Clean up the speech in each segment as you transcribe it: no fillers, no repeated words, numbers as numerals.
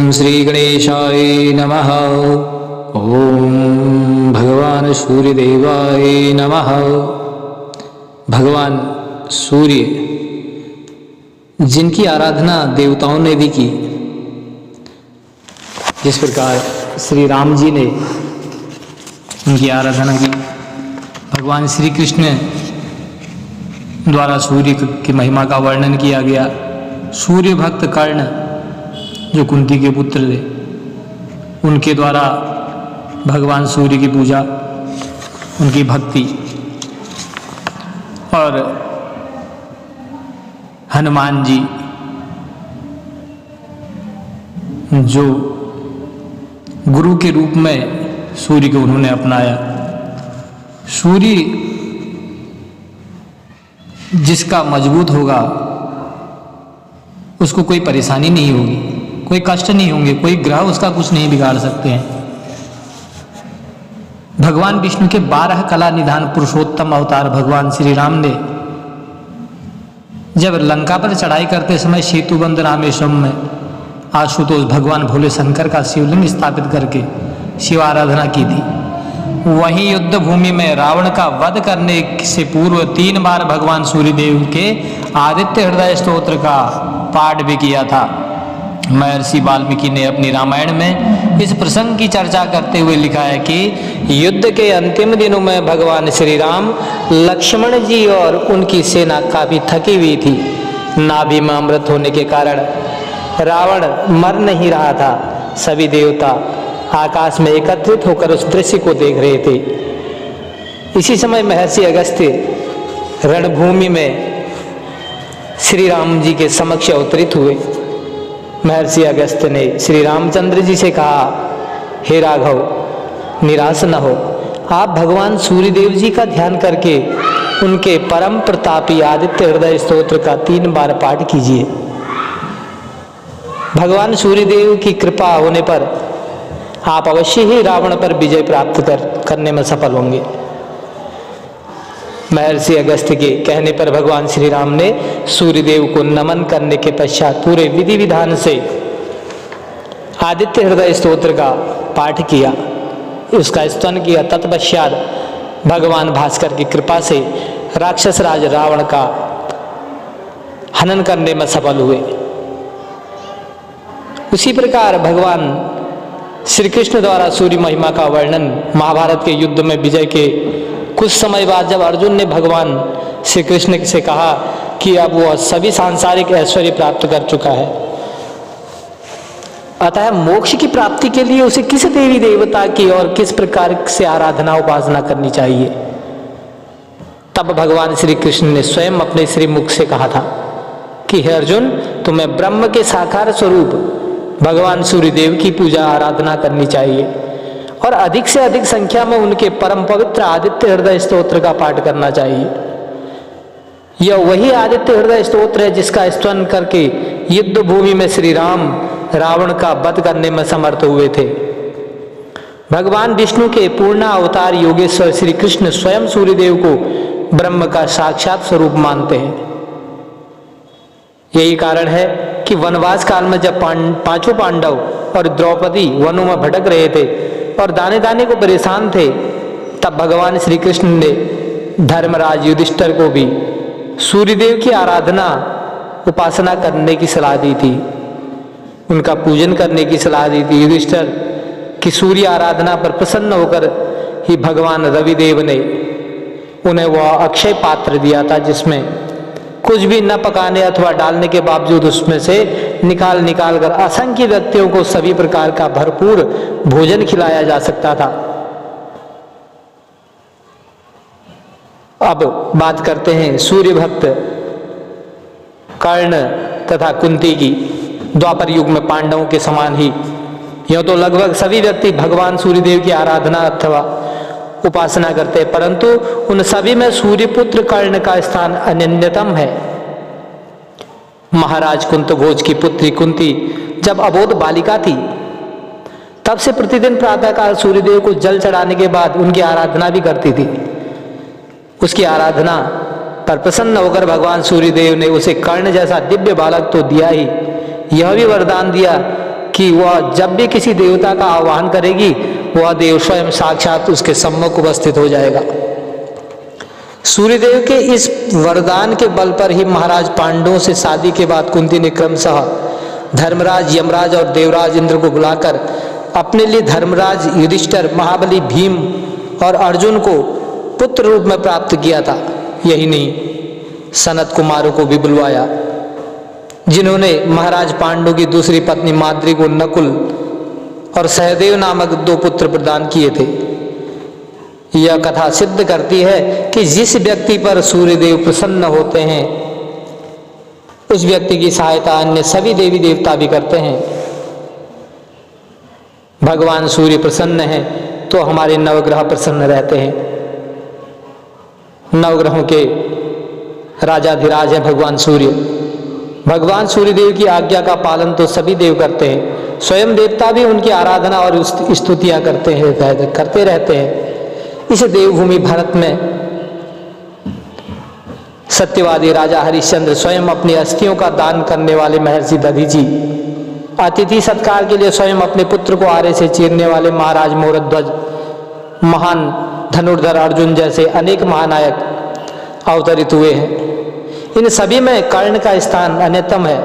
श्री गणेशाय नमः। ओम भगवान सूर्यदेवाय नमः। भगवान सूर्य जिनकी आराधना देवताओं ने भी की, जिस प्रकार श्री राम जी ने उनकी आराधना की, भगवान श्री कृष्ण द्वारा सूर्य की महिमा का वर्णन किया गया। सूर्य भक्त कर्ण जो कुंती के पुत्र थे, उनके द्वारा भगवान सूर्य की पूजा, उनकी भक्ति, और हनुमान जी जो गुरु के रूप में सूर्य को उन्होंने अपनाया। सूर्य जिसका मजबूत होगा उसको कोई परेशानी नहीं होगी, कोई कष्ट नहीं होंगे, कोई ग्रह उसका कुछ नहीं बिगाड़ सकते हैं। भगवान विष्णु के 12 कला निधान पुरुषोत्तम अवतार भगवान श्री राम ने जब लंका पर चढ़ाई करते समय सेतुबंध रामेश्वरम में आशुतोष भगवान भोले शंकर का शिवलिंग स्थापित करके शिव आराधना की थी, वहीं युद्ध भूमि में रावण का वध करने से पूर्व 3 बार भगवान सूर्यदेव के आदित्य हृदय स्तोत्र का पाठ भी किया था। महर्षि वाल्मीकि ने अपनी रामायण में इस प्रसंग की चर्चा करते हुए लिखा है कि युद्ध के अंतिम दिनों में भगवान श्री राम, लक्ष्मण जी और उनकी सेना काफी थकी हुई थी। नाभि में अमृत होने के कारण रावण मर नहीं रहा था। सभी देवता आकाश में एकत्रित होकर उस दृश्य को देख रहे थे। इसी समय महर्षि अगस्त्य रणभूमि में श्री राम जी के समक्ष अवतरित हुए। महर्षि अगस्त्य ने श्री रामचंद्र जी से कहा, हे राघव, निराश न हो, आप भगवान सूर्यदेव जी का ध्यान करके उनके परम प्रतापी आदित्य हृदय स्तोत्र का 3 बार पाठ कीजिए। भगवान सूर्यदेव की कृपा होने पर आप अवश्य ही रावण पर विजय प्राप्त करने में सफल होंगे। महर्षि अगस्त्य के कहने पर भगवान श्री राम ने सूर्यदेव को नमन करने के पश्चात पूरे विधि विधान से आदित्य हृदय स्तोत्र का पाठ किया, उसका स्तवन किया। तत्पश्चात भगवान भास्कर की कृपा से राक्षस राज रावण का हनन करने में सफल हुए। उसी प्रकार भगवान श्री कृष्ण द्वारा सूर्य महिमा का वर्णन महाभारत के युद्ध में विजय के कुछ समय बाद जब अर्जुन ने भगवान श्री कृष्ण से कहा कि अब वह सभी सांसारिक ऐश्वर्य प्राप्त कर चुका है, अतः मोक्ष की प्राप्ति के लिए उसे किस देवी देवता की और किस प्रकार से आराधना उपासना करनी चाहिए, तब भगवान श्री कृष्ण ने स्वयं अपने श्री मुख से कहा था कि हे अर्जुन, तुम्हें ब्रह्म के साकार स्वरूप भगवान सूर्यदेव की पूजा आराधना करनी चाहिए और अधिक से अधिक संख्या में उनके परम पवित्र आदित्य हृदय स्तोत्र का पाठ करना चाहिए। यह वही आदित्य हृदय स्तोत्र है जिसका स्तवन करके युद्ध भूमि में श्री राम रावण का वध करने में समर्थ हुए थे। भगवान विष्णु के पूर्ण अवतार योगेश्वर श्री कृष्ण स्वयं सूर्यदेव को ब्रह्म का साक्षात स्वरूप मानते हैं। यही कारण है कि वनवास काल में जब 5 पांडव और द्रौपदी वनों में भटक रहे थे और दाने दाने को परेशान थे, तब भगवान श्री कृष्ण ने धर्मराज युधिष्ठिर को भी सूर्यदेव की आराधना उपासना करने की सलाह दी थी, उनका पूजन करने की सलाह दी थी। युधिष्ठिर की सूर्य आराधना पर प्रसन्न होकर ही भगवान रविदेव ने उन्हें वह अक्षय पात्र दिया था जिसमें कुछ भी न पकाने अथवा डालने के बावजूद उसमें से निकाल कर असंख्य व्यक्तियों को सभी प्रकार का भरपूर भोजन खिलाया जा सकता था। अब बात करते हैं सूर्य भक्त कर्ण तथा कुंती की। द्वापर युग में पांडवों के समान ही यह तो लगभग सभी व्यक्ति भगवान सूर्यदेव की आराधना अथवा उपासना करते हैं, परंतु उन सभी में सूर्यपुत्र कर्ण का स्थान अनन्यतम है। महाराज कुंतभोज की पुत्री कुंती जब अबोध बालिका थी, तब से प्रतिदिन प्रातःकाल सूर्यदेव को जल चढ़ाने के बाद उनकी आराधना भी करती थी। उसकी आराधना पर प्रसन्न होकर भगवान सूर्यदेव ने उसे कर्ण जैसा दिव्य बालक तो दिया ही, यह भी वरदान दिया कि वह जब भी किसी देवता का आह्वान करेगी वह देव स्वयं साक्षात उसके सम्मुख उपस्थित हो जाएगा। सूर्यदेव के इस वरदान के बल पर ही महाराज पांडवों से शादी के बाद कुंती ने क्रमशः धर्मराज, यमराज और देवराज इंद्र को बुलाकर अपने लिए धर्मराज युधिष्ठिर, महाबली भीम और अर्जुन को पुत्र रूप में प्राप्त किया था। यही नहीं, सनत कुमारों को भी बुलवाया, जिन्होंने महाराज पांडु की दूसरी पत्नी माद्री को नकुल और सहदेव नामक 2 पुत्र प्रदान किए थे। यह कथा सिद्ध करती है कि जिस व्यक्ति पर सूर्यदेव प्रसन्न होते हैं उस व्यक्ति की सहायता अन्य सभी देवी देवता भी करते हैं। भगवान सूर्य प्रसन्न है तो हमारे नवग्रह प्रसन्न रहते हैं। नवग्रहों के राजाधिराज हैं भगवान सूर्य। भगवान सूर्यदेव की आज्ञा का पालन तो सभी देव करते हैं, स्वयं देवता भी उनकी आराधना और स्तुतियां करते रहते हैं। इस देवभूमि भारत में सत्यवादी राजा हरिश्चंद्र स्वयं अपनी अस्थियों का दान करने वाले महर्षि दधीची, अतिथि सत्कार के लिए स्वयं अपने पुत्र को आरे से चीरने वाले महाराज मोरध्वज, महान धनुर्धर अर्जुन जैसे अनेक महानायक अवतरित हुए हैं। इन सभी में कर्ण का स्थान अन्यतम है,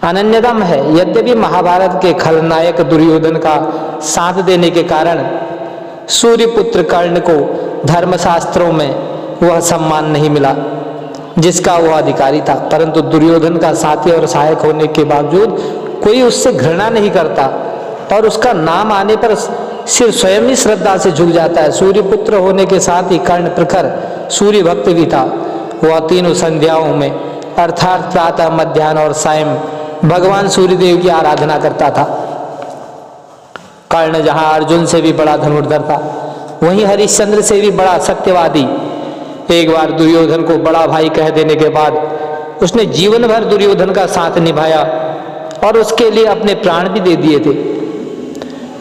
अनन्यतम है। यद्यपि महाभारत के खलनायक दुर्योधन का साथ देने के कारण सूर्यपुत्र कर्ण को धर्मशास्त्रों में वह सम्मान नहीं मिला जिसका वह अधिकारी था, परंतु दुर्योधन का साथी और सहायक होने के बावजूद कोई उससे घृणा नहीं करता और उसका नाम आने पर सिर स्वयं ही श्रद्धा से झुक जाता है। सूर्यपुत्र होने के साथ ही कर्ण प्रखर सूर्य भक्त भी था। वह तीनों संध्याओं में अर्थात प्रातः, मध्याह्न और सायं भगवान सूर्यदेव की आराधना करता था। कर्ण जहां अर्जुन से भी बड़ा धनुर्धर था, वहीं हरिश्चंद्र से भी बड़ा सत्यवादी। एक बार दुर्योधन को बड़ा भाई कह देने के बाद उसने जीवन भर दुर्योधन का साथ निभाया और उसके लिए अपने प्राण भी दे दिए थे।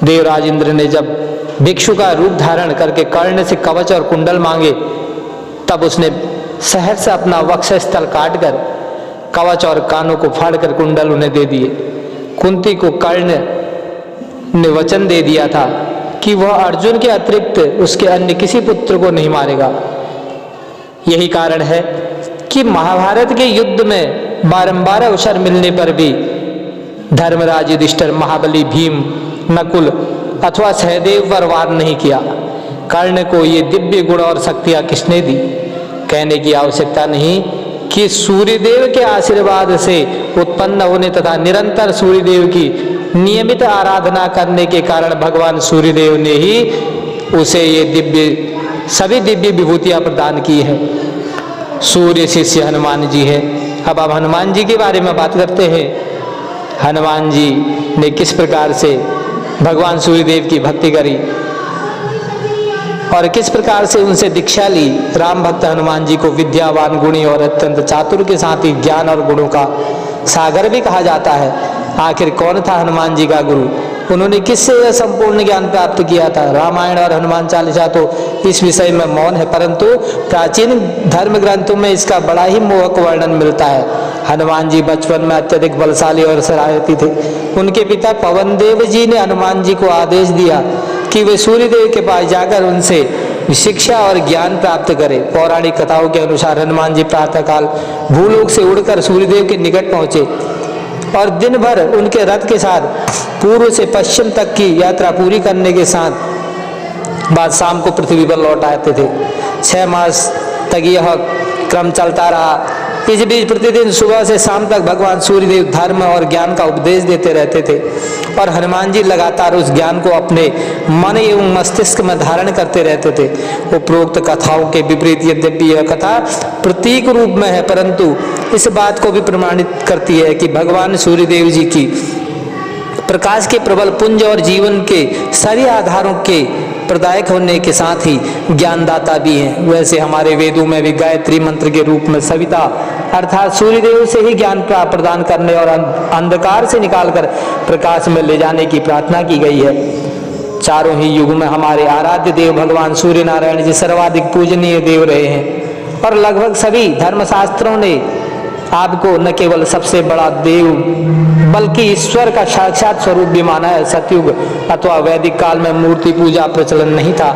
देवराज इंद्र ने जब भिक्षु का रूप धारण करके कर्ण से कवच और कुंडल मांगे, तब उसने सहज से अपना वक्षस्थल काटकर कवच और कानों को फाड़कर कुंडल उन्हें दे दिए। कुंती को कर्ण ने वचन दे दिया था कि वह अर्जुन के अतिरिक्त उसके अन्य किसी पुत्र को नहीं मारेगा। यही कारण है कि महाभारत के युद्ध में बारंबार अवसर मिलने पर भी धर्मराज युधिष्ठिर, महाबली भीम, नकुल अथवा सहदेव पर वार नहीं किया। कर्ण को ये दिव्य गुण और शक्तियां किसने दी? कहने की आवश्यकता नहीं कि सूर्यदेव के आशीर्वाद से उत्पन्न होने तथा निरंतर सूर्यदेव की नियमित आराधना करने के कारण भगवान सूर्यदेव ने ही उसे ये सभी दिव्य विभूतियां प्रदान की है। सूर्य शिष्य हनुमान जी है। अब आप हनुमान जी के बारे में बात करते हैं। हनुमान जी ने किस प्रकार से भगवान सूर्यदेव की भक्ति करी और किस प्रकार से उनसे दीक्षा ली। राम भक्त हनुमान जी को विद्यावान, गुणी और अत्यंत चातुर के साथ ही ज्ञान और गुणों का सागर भी कहा जाता है। आखिर कौन था हनुमान जी का गुरु? उन्होंने किससे यह संपूर्ण ज्ञान प्राप्त किया था? रामायण और हनुमान चालीसा तो इस विषय में मौन है, परंतु प्राचीन धर्म ग्रंथों में इसका बड़ा ही मोहक वर्णन मिलता है। हनुमान जी बचपन में अत्यधिक बलशाली और शरारती थे। उनके पिता पवन देव जी ने हनुमान जी को आदेश दिया कि वे सूर्यदेव के पास जाकर उनसे शिक्षा और ज्ञान प्राप्त करें। पौराणिक कथाओं के अनुसार हनुमान जी प्रातःकाल भूलोक से उड़कर सूर्यदेव के निकट पहुंचे और दिन भर उनके रथ के साथ पूर्व से पश्चिम तक की यात्रा पूरी करने के साथ बाद शाम को पृथ्वी पर लौट आते थे। 6 मास तक यह क्रम चलता रहा। इस बीच प्रतिदिन सुबह से शाम तक भगवान सूर्यदेव धर्म और ज्ञान का उपदेश देते रहते थे और हनुमान जी लगातार उस ज्ञान को अपने मन एवं मस्तिष्क में धारण करते रहते थे। उपरोक्त कथाओं के विपरीत यद्यपि यह कथा प्रतीक रूप में है, परंतु इस बात को भी प्रमाणित करती है कि भगवान सूर्यदेव जी की प्रकाश के प्रबल पुंज और जीवन के सारे आधारों के प्रदायक होने के साथ ही ज्ञानदाता भी हैं। वैसे हमारे वेदों में भी गायत्री मंत्र के रूप में सविता अर्थात सूर्यदेव से ही ज्ञान प्रदान करने और अंधकार से निकालकर प्रकाश में ले जाने की प्रार्थना की गई है। चारों ही युग में हमारे आराध्य देव भगवान सूर्य नारायण जी सर्वाधिक पूजनीय देव रहे हैं और लगभग सभी धर्मशास्त्रों ने आपको न केवल सबसे बड़ा देव बल्कि ईश्वर का साक्षात स्वरूप भी माना है। सतयुग अथवा वैदिक काल में मूर्ति पूजा प्रचलन नहीं था।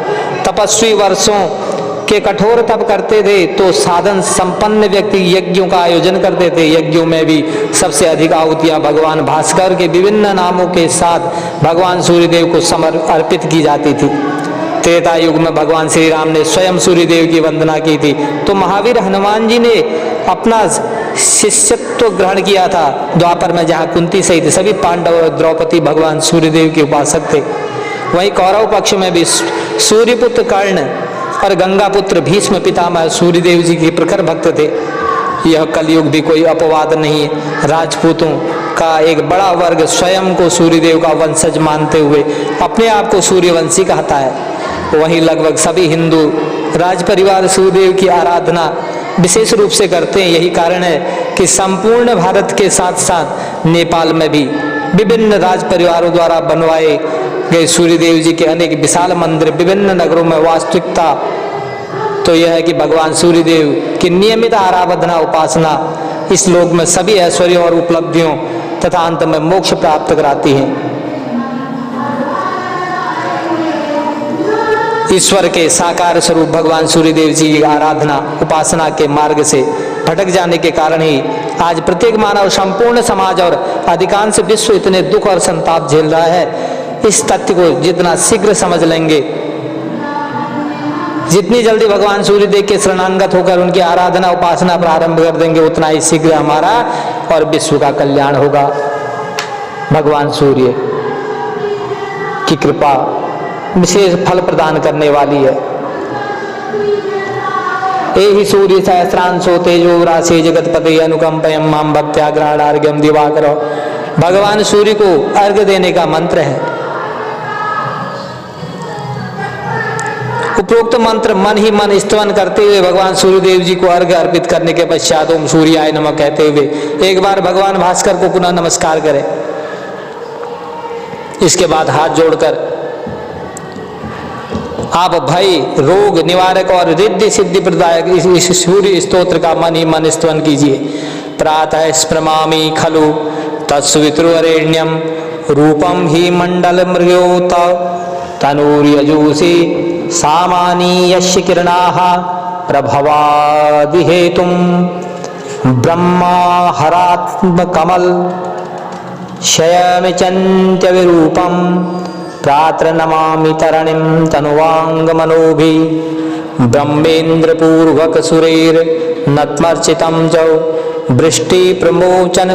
तपस्वी वर्षों के कठोर तप करते थे तो साधन संपन्न व्यक्ति यज्ञों का आयोजन करते थे। यज्ञों में भी सबसे अधिक आहुतियां भगवान भास्कर के विभिन्न नामों के साथ भगवान सूर्यदेव को अर्पित की जाती थी। त्रेता युग में भगवान श्री राम ने स्वयं सूर्यदेव की वंदना की थी, तो महावीर हनुमान जी ने अपना शिष्यत्व ग्रहण किया था। द्वापर में जहाँ कुंती सहित सभी पांडव और द्रौपदी भगवान सूर्यदेव के उपासक थे, वहीं कौरव पक्ष में भी सूर्यपुत्र कर्ण और गंगा पुत्र भीष्म पितामह सूर्यदेव जी के प्रखर भक्त थे। यह कलयुग भी कोई अपवाद नहीं है। राजपूतों का एक बड़ा वर्ग स्वयं को सूर्यदेव का वंशज मानते हुए अपने आप को सूर्यवंशी कहता है। वहीं लगभग सभी हिंदू राज परिवार सूर्यदेव की आराधना विशेष रूप से करते हैं। यही कारण है कि संपूर्ण भारत के साथ साथ नेपाल में भी विभिन्न राज परिवारों द्वारा बनवाए गए सूर्यदेव जी के अनेक विशाल मंदिर विभिन्न नगरों में। वास्तविकता तो यह है कि भगवान सूर्यदेव की नियमित आराधना उपासना इस लोक में सभी ऐश्वर्यों और उपलब्धियों तथा अंत में मोक्ष प्राप्त कराती है। ईश्वर के साकार स्वरूप भगवान सूर्यदेव जी की आराधना उपासना के मार्ग से भटक जाने के कारण ही आज प्रत्येक मानव संपूर्ण समाज और अधिकांश विश्व इतने दुख और संताप झेल रहा है। इस तथ्य को जितना शीघ्र समझ लेंगे, जितनी जल्दी भगवान सूर्यदेव के शरणागत होकर उनकी आराधना उपासना प्रारंभ कर देंगे, उतना ही शीघ्र हमारा और विश्व का कल्याण होगा। भगवान सूर्य की कृपा विशेष फल प्रदान करने वाली है। एहि सूर्य सहस्रांशो तेजो राशि जगतपते अनुकंपयम माम भक्त्या ग्रहणार्घ्यम दिवाकरो। भगवान सूर्य को अर्घ्य देने का मंत्र है। उपरोक्त मंत्र मन ही मन स्तवन करते हुए भगवान सूर्यदेव जी को अर्घ्य अर्पित करने के पश्चात ओम सूर्याय नमः कहते हुए एक बार भगवान भास्कर को पुनः नमस्कार करें। इसके बाद हाथ जोड़कर आप भय रोग निवारक और रिद्धि सिद्धि प्रदायक इस सूर्य स्तोत्र का मन ही मन स्तवन कीजिए। प्रातः स्प्रमामि खलु तत्सवितुर्वरेण्यं रूपम ही मंडल मृग्योत तनूर्यजूषि सामानी यस्य किरणाः प्रभवादिहेतुं ब्रह्मा हरात्मकमल शयमिचन्त्य विरूपं प्रात्र नमामि तरणिं तनुवांगमनोभि ब्रह्मेन्द्र पूर्वक सुरेर नत्मर्चितं च वृष्टि प्रमोचन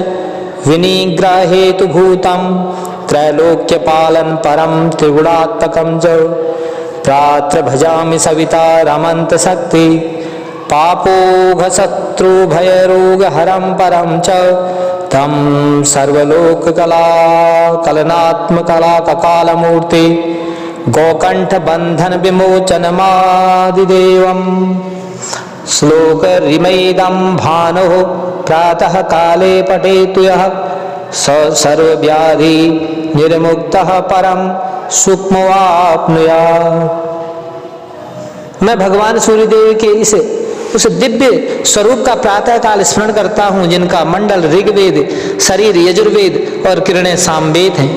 विनिग्रहेतु भूतं त्रैलोक्य पालन परम त्रिगुणात्मकं च प्रात्र भजामि सविता रमन्त शक्ति पापोघ शत्रु भय रोग हरं परं च तम सर्वलोक कला कलनात्म कला ककाल मूर्ति गोकंठ बंधन विमोचन मादिदेवम। श्लोक रिमैदम भानु प्रातः काले पठेतु यः सर्वव्याधि निर्मुक्तः परम सुखमवाप्नुयात्। मैं भगवान सूर्यदेव के उस दिव्य स्वरूप का प्रातः काल स्मरण करता हूँ जिनका मंडल ऋग्वेद, शरीर यजुर्वेद और किरणें सामवेद हैं,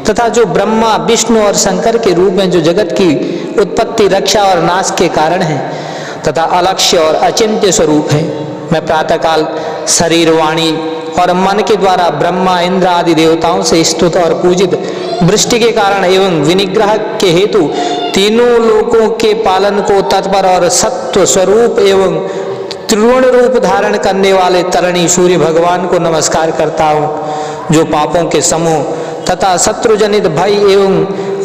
तथा जो ब्रह्मा विष्णु और शंकर के रूप में जो जगत की उत्पत्ति रक्षा और नाश के कारण हैं तथा अलक्ष्य और अचिंत्य स्वरूप है। मैं प्रातः काल शरीर वाणी और मन के द्वारा ब्रह्मा इंद्र आदि देवताओं से स्तुत और पूजित वृष्टि के कारण एवं विनिग्रह के हेतु तीनों लोकों के पालन को तत्पर और सत्व स्वरूप एवं त्रिगुण रूप धारण करने वाले तरणी सूर्य भगवान को नमस्कार करता हूँ, जो पापों के समूह तथा शत्रुजनित भय एवं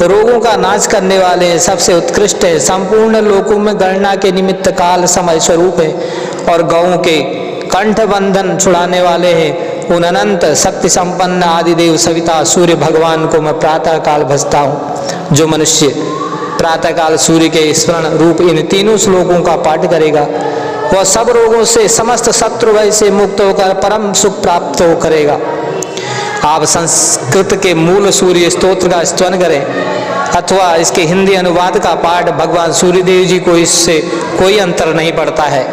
रोगों का नाश करने वाले सबसे उत्कृष्ट है, संपूर्ण लोकों में गणना के निमित्त काल समय स्वरूप है और गौओं के कंठ बंधन छुड़ाने वाले हैं। उन अनंत शक्ति संपन्न आदिदेव सविता सूर्य भगवान को मैं प्रातः काल भजता हूँ। जो मनुष्य प्रातः काल सूर्य के स्मरण रूप इन तीनों श्लोकों का पाठ करेगा वह सब रोगों से समस्त शत्रु भय से मुक्त होकर परम सुख प्राप्त हो करेगा। आप संस्कृत के मूल सूर्य स्तोत्र का स्तवन करें अथवा इसके हिंदी अनुवाद का पाठ, भगवान सूर्यदेव जी को इससे कोई अंतर नहीं पड़ता है।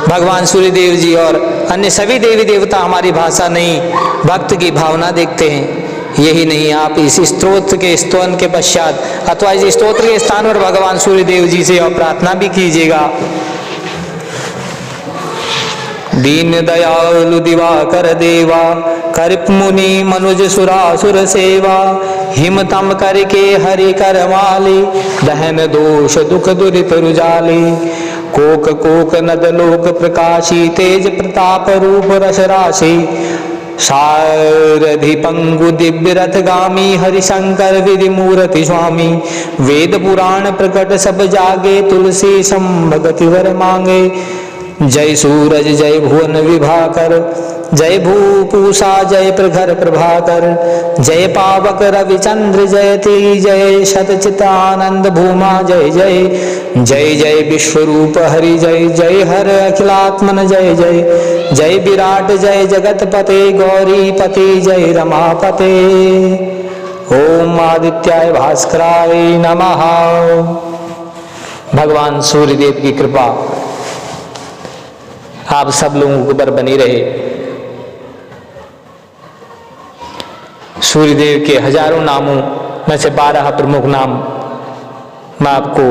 भगवान सूर्यदेव जी और अन्य सभी देवी देवता हमारी भाषा नहीं, भक्त की भावना देखते हैं। यही नहीं, आप इस स्तोत्र के स्तवन के पश्चात अथवा इस स्तोत्र के स्थान पर भगवान सूर्यदेव जी से और प्रार्थना भी कीजिएगा। दीन दयालु दिवाकर देवा, कृप मुनि मनुज सुरासुर सेवा, हिमतम करके हरि कर माली, दहन दोष दुख दुरित रुजाली। कोक कोक नद लोक प्रकाशी, तेज प्रताप रूप रस राशि, सारधि पंगु दिव्य रथ गामी, हरिशंकर विधि मूर्ति स्वामी। वेद पुराण प्रकट सब जागे, तुलसी संभगति वर मांगे। जय सूरज जय भुवन विभाकर, जय भूपूषा जय प्रखर प्रभाकर, जय पावक रविचंद्र जयति, जय शतचितानंद भूमा जय जय। जय जय विश्वरूप हरि जय, जय हर अखिलात्मन जय जय। जय विराट जय जगतपते, गौरीपति जय रमापते। ओम आदित्याय भास्कराय नमः। भगवान सूर्यदेव की कृपा आप सब लोगों के ऊपर बनी रहे। सूर्यदेव के हजारों नामों में से 12 प्रमुख नाम मैं आपको,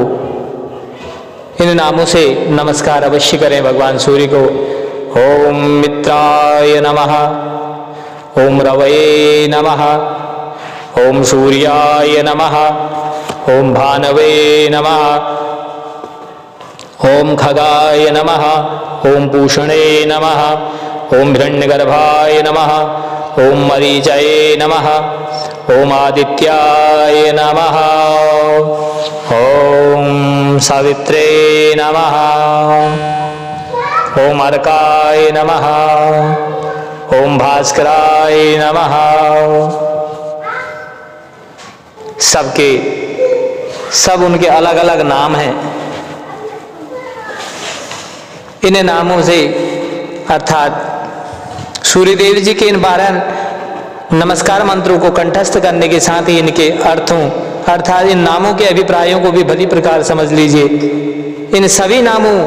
इन नामों से नमस्कार अवश्य करें भगवान सूर्य को। ओम मित्राय नमः, ओम रवये नमः, ओम सूर्याय नमः, ओम भानवे नमः, ओम खगाय नमः, ओम पूषणे नमः, ओम हिरण्यगर्भाय नमः, ओम मरीचये नमः, ओम आदित्याय नमः, ओम सावित्रे नमः, ओम अर्काय नमः, ओम भास्कराय नमः। सबके सब उनके अलग अलग नाम हैं। इन नामों से अर्थात सूर्यदेव जी के इन 12 नमस्कार मंत्रों को कंठस्थ करने के साथ ही इनके अर्थों अर्थात इन नामों के अभिप्रायों को भी भली प्रकार समझ लीजिए। इन सभी नामों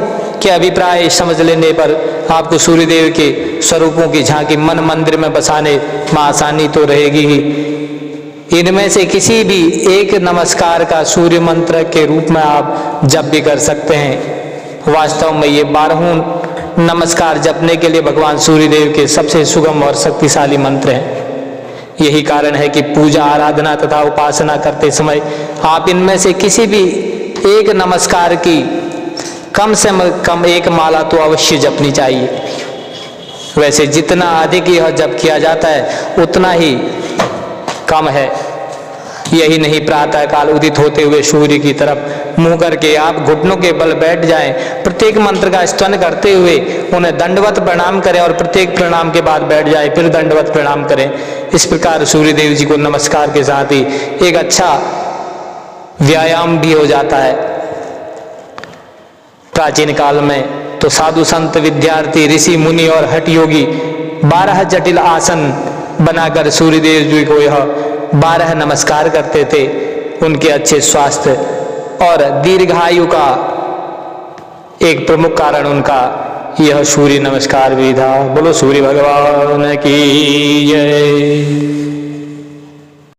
के अभिप्राय समझ लेने पर आपको सूर्यदेव के स्वरूपों की झांकी मन मंदिर में बसाने में आसानी तो रहेगी ही। इनमें से किसी भी एक नमस्कार का सूर्य मंत्र के रूप में आप जप भी कर सकते हैं। वास्तव में ये 12 नमस्कार जपने के लिए भगवान सूर्यदेव के सबसे सुगम और शक्तिशाली मंत्र हैं। यही कारण है कि पूजा आराधना तथा उपासना करते समय आप इनमें से किसी भी एक नमस्कार की कम से कम एक माला तो अवश्य जपनी चाहिए। वैसे जितना अधिक यह जप किया जाता है उतना ही कम है। यही नहीं, प्रातः काल उदित होते हुए सूर्य की तरफ मुंह करके आप घुटनों के बल बैठ जाएं, प्रत्येक मंत्र का स्तवन करते हुए उन्हें दंडवत प्रणाम करें और प्रत्येक प्रणाम के बाद बैठ जाए, फिर दंडवत प्रणाम करें। इस प्रकार सूर्यदेव जी को नमस्कार के साथ ही एक अच्छा व्यायाम भी हो जाता है। प्राचीन काल में तो साधु संत विद्यार्थी ऋषि मुनि और हठ योगी 12 जटिल आसन बनाकर सूर्यदेव जी को यह 12 नमस्कार करते थे। उनके अच्छे स्वास्थ्य और दीर्घायु का एक प्रमुख कारण उनका यह सूर्य नमस्कार भी था। बोलो सूर्य भगवान की जय।